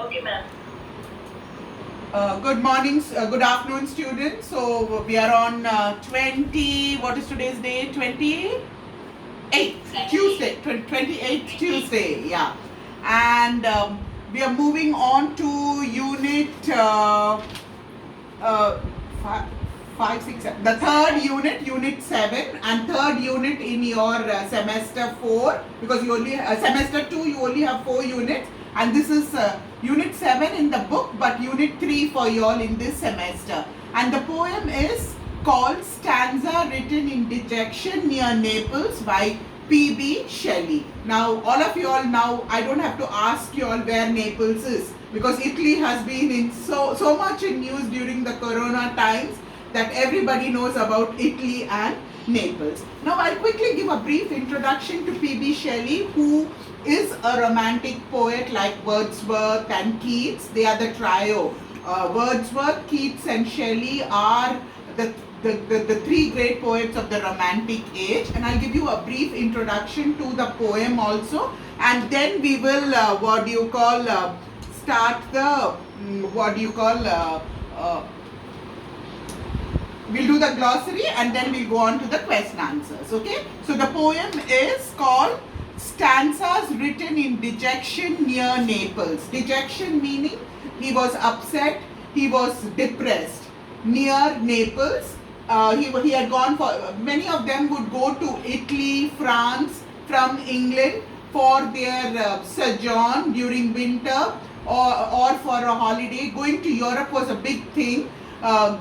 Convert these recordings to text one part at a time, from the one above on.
Okay, ma'am. Good morning, good afternoon, students. So we are on 20. What is today's date? 28th Tuesday. 28th Tuesday. Yeah, and we are moving on to unit uh, five, five, six, seven. The third unit, unit 7, and third unit in your semester 4, because you only semester 2 you only have 4 units, and this is unit 7 in the book, but unit 3 for you all in this semester. And the poem is called Stanza Written in Dejection Near Naples by P.B. Shelley. Now, all of you all now, I don't have to ask you all where Naples is, because Italy has been in so much in news during the corona times that everybody knows about Italy and Naples. Now, I'll quickly give a brief introduction to P.B. Shelley, who is a romantic poet like Wordsworth and Keats. They are the trio. Wordsworth, Keats, and Shelley are the three great poets of the Romantic age, and I'll give you a brief introduction to the poem also, and then we will start the we'll do the glossary and then we'll go on to the question answers. Okay, so the poem is called Stanzas Written in Dejection Near Naples. Dejection meaning he was upset, he was depressed. Near Naples, he had gone for, many of them would go to Italy, France, from England for their sojourn during winter or for a holiday. Going to Europe was a big thing.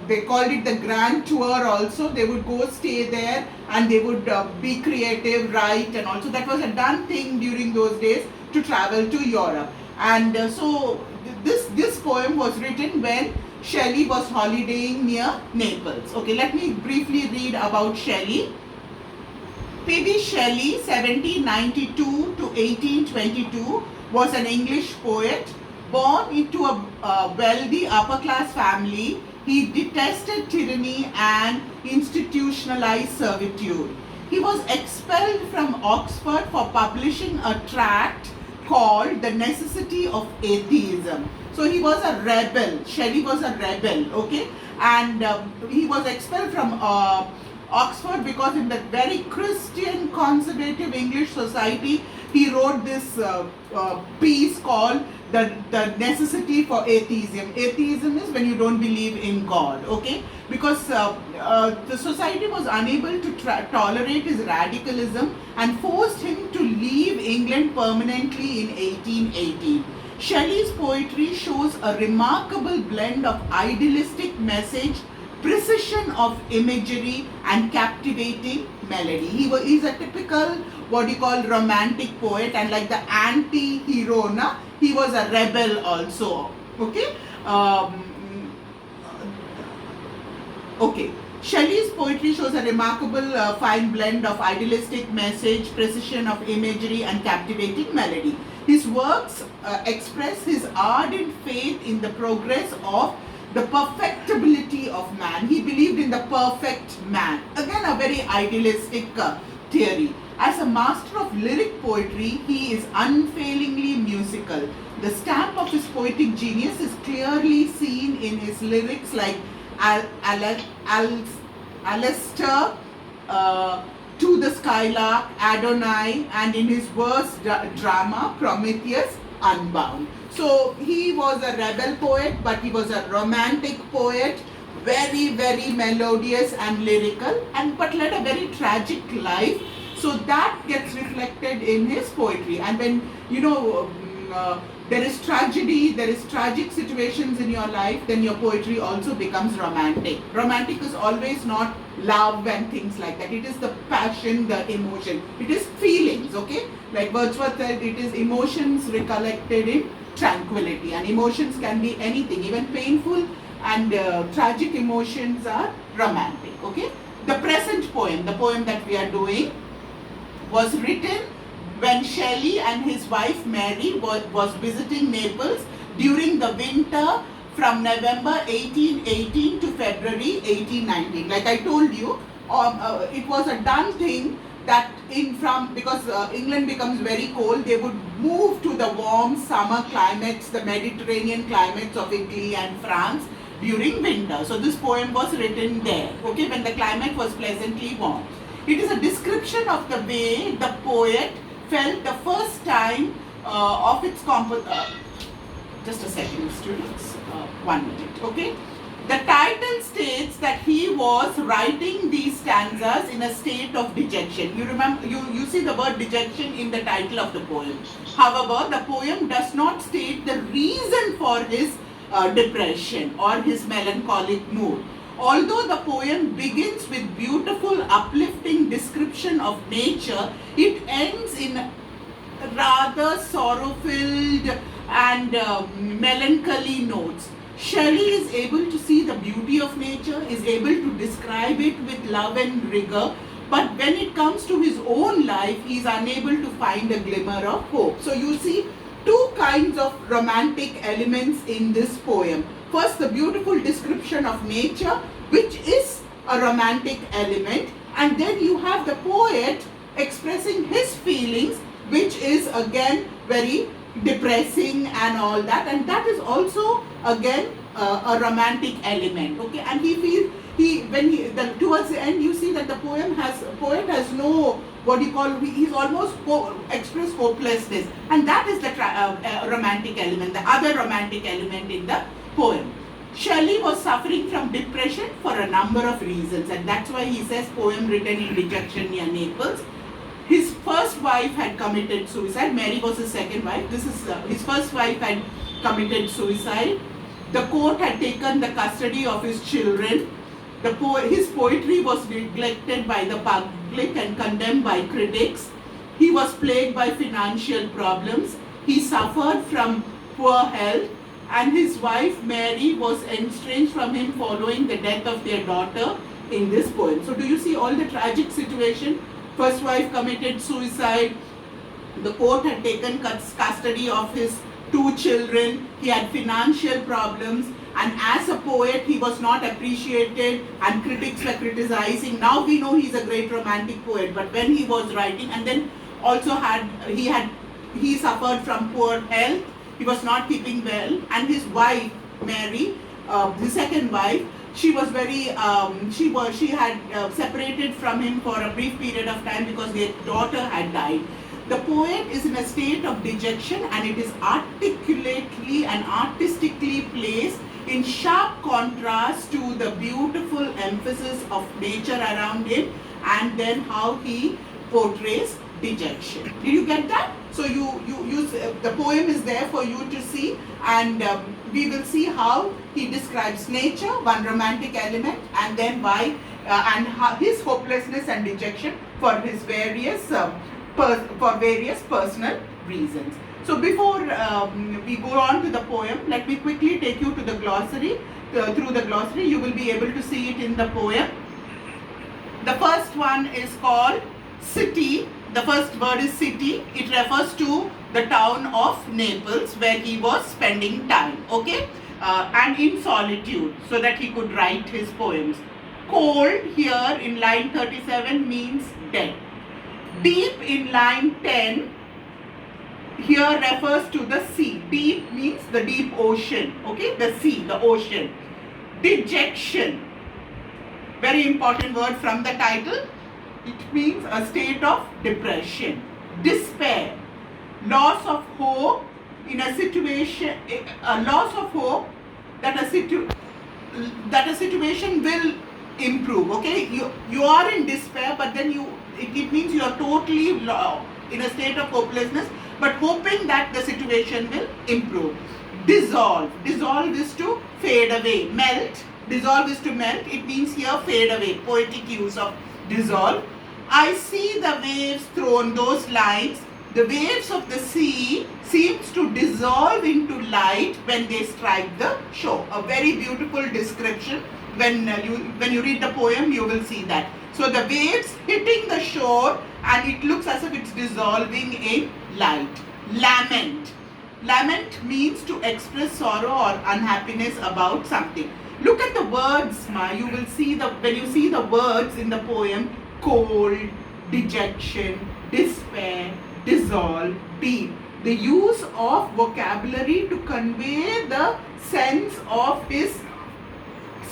They called it the Grand Tour also. They would go stay there and they would be creative, write, and also that was a done thing during those days to travel to Europe. And so this poem was written when Shelley was holidaying near Naples. Okay, let me briefly read about Shelley. P.B. Shelley, 1792 to 1822, was an English poet. Born into a wealthy upper-class family, he detested tyranny and institutionalized servitude. He was expelled from Oxford for publishing a tract called The Necessity of Atheism. So he was a rebel. Shelley was a rebel, okay? And he was expelled from Oxford because in that very Christian conservative English society, he wrote this piece called the necessity for atheism. Atheism is when you don't believe in God, okay? Because the society was unable to tolerate his radicalism and forced him to leave England permanently in 1818. Shelley's poetry shows a remarkable blend of idealistic message, precision of imagery, and captivating melody. He's a typical romantic poet, and like the anti-hero, he was a rebel also. Okay. Okay. Shelley's poetry shows a remarkable fine blend of idealistic message, precision of imagery, and captivating melody. His works express his ardent faith in the progress of the perfectibility of man. He believed in the perfect man. Again, a very idealistic theory. As a master of lyric poetry, he is unfailingly musical. The stamp of his poetic genius is clearly seen in his lyrics like Alistair, To the Skylark, Adonai, and in his verse drama, Prometheus Unbound. So he was a rebel poet, but he was a romantic poet, very, very melodious and lyrical, but led a very tragic life. So that gets reflected in his poetry. And when, there is tragedy, there is tragic situations in your life, then your poetry also becomes romantic. Romantic is always not love and things like that. It is the passion, the emotion. It is feelings, okay? Like Wordsworth said, it is emotions recollected in tranquility. And emotions can be anything, even painful and tragic emotions are romantic, okay? The present poem, the poem that we are doing, was written when Shelley and his wife Mary was visiting Naples during the winter from November 1818 to February 1819. Like I told you, it was a done thing that because England becomes very cold, they would move to the warm summer climates, the Mediterranean climates of Italy and France during winter. So this poem was written there, okay, when the climate was pleasantly warm. It is a description of the way the poet felt the first time of its just a second, students, 1 minute, okay. The title states that he was writing these stanzas in a state of dejection. You remember, you see the word dejection in the title of the poem. However, the poem does not state the reason for his depression or his melancholic mood. Although the poem begins with beautiful, uplifting description of nature, it ends in rather sorrow-filled and melancholy notes. Shelley is able to see the beauty of nature, is able to describe it with love and rigor, but when it comes to his own life, he is unable to find a glimmer of hope. So you see two kinds of romantic elements in this poem. First, the beautiful description of nature, which is a romantic element, and then you have the poet expressing his feelings, which is again very depressing and all that, and that is also again a romantic element, okay. And he feels towards the end you see that the poet has no, what you call, he's almost express hopelessness, and that is the romantic element, the other romantic element in the poem. Shelley was suffering from depression for a number of reasons, and that's why he says poem written in dejection near Naples. His first wife had committed suicide. Mary was his second wife. His first wife had committed suicide. The court had taken the custody of his children. His poetry was neglected by the public and condemned by critics. He was plagued by financial problems. He suffered from poor health, and his wife Mary was estranged from him following the death of their daughter in this poem. So do you see all the tragic situation? First wife committed suicide. The court had taken custody of his 2 children. He had financial problems, and as a poet he was not appreciated and critics were criticizing. Now we know he's a great romantic poet, but when he was writing, and then also he suffered from poor health. He was not keeping well, and his wife Mary, the second wife, she was very she had separated from him for a brief period of time because their daughter had died. The poet is in a state of dejection, and it is articulately and artistically placed in sharp contrast to the beautiful emphasis of nature around him, and then how he portrays dejection. Did you get that? So the poem is there for you to see, and we will see how he describes nature, one romantic element, and then why his hopelessness and dejection for his various personal reasons. So before we go on to the poem, let me quickly take you to the glossary. Through the glossary, you will be able to see it in the poem. The first one is called city. The first word is city. It refers to the town of Naples where he was spending time, okay, and in solitude, so that he could write his poems. Cold here in line 37 means dead. Deep in line 10 here refers to the sea. Deep means the deep ocean, okay, the sea, the ocean. Dejection, very important word from the title. It means a state of depression. Despair, loss of hope in a situation, a loss of hope that a situation will improve. Okay, you are in despair, but then it means you are totally in a state of hopelessness, but hoping that the situation will improve. Dissolve is to fade away. Melt, dissolve is to melt. It means here fade away. Poetic use of dissolve. I see the waves thrown, those lines. The waves of the sea seems to dissolve into light when they strike the shore. A very beautiful description. When you read the poem, you will see that. So the waves hitting the shore, and it looks as if it's dissolving in light. Lament. Lament means to express sorrow or unhappiness about something. Look at the words, Ma. You will see when you see the words in the poem: cold, dejection, despair, dissolve, deep. The use of vocabulary to convey the sense of his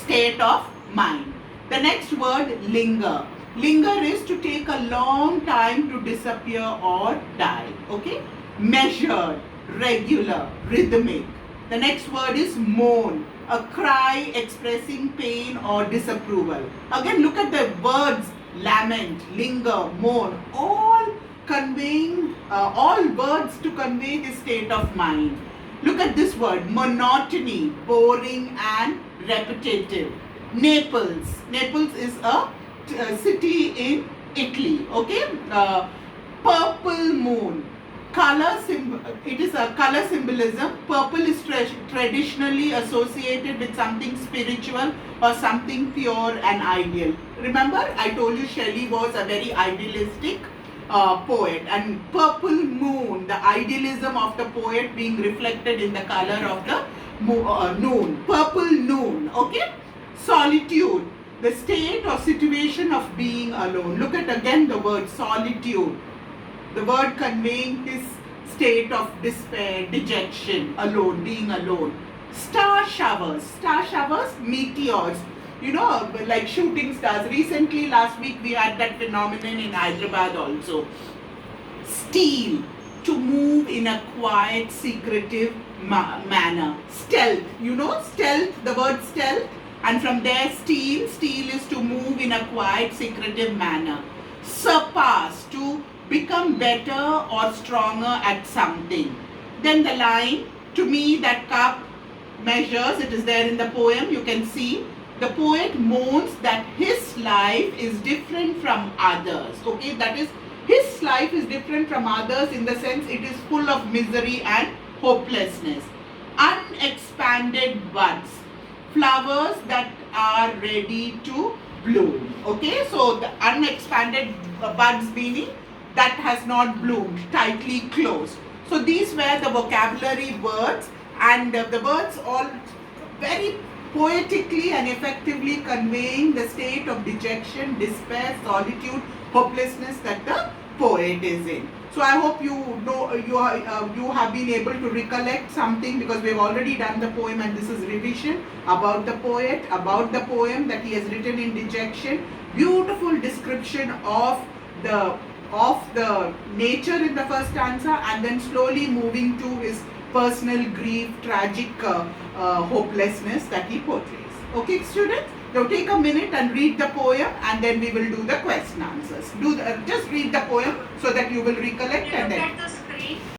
state of mind. The next word, linger. Linger is to take a long time to disappear or die. Okay? Measured, regular, rhythmic. The next word is moan. A cry expressing pain or disapproval. Again, look at the words lament, linger, moan, all conveying, all words to convey his state of mind. Look at this word, monotony, boring and repetitive. Naples. Naples is a city in Italy. Okay. Purple moon. It is a color symbolism. Purple is traditionally associated with something spiritual or something pure and ideal. Remember, I told you Shelley was a very idealistic poet, and purple moon, the idealism of the poet being reflected in the color of the noon. Purple noon. Okay. Solitude, the state or situation of being alone. Look at again the word solitude. The word conveying his state of despair, dejection, alone, being alone. Star showers. Star showers, meteors. You know, like shooting stars. Recently, last week, we had that phenomenon in Hyderabad also. Steal, to move in a quiet, secretive manner. Stealth, you know, stealth, the word stealth. And from there, steal. Steal is to move in a quiet, secretive manner. Surpass, to become better or stronger at something. Then the line, to me that cup measures, it is there in the poem, you can see. The poet moans that his life is different from others. Okay, that is, his life is different from others in the sense it is full of misery and hopelessness. Unexpanded buds. Flowers that are ready to bloom. Okay, so the unexpanded buds meaning that has not bloomed, tightly closed. So these were the vocabulary words, and the words all very poetically and effectively conveying the state of dejection, despair, solitude, hopelessness that the poet is in. So I hope you know you have been able to recollect something, because we have already done the poem and this is revision about the poet, about the poem that he has written in Dejection. Beautiful description of the nature in the first stanza, and then slowly moving to his personal grief, tragic hopelessness that he portrays. Okay, students? Now take a minute and read the poem, and then we will do the question answers. Just read the poem so that you will recollect, and then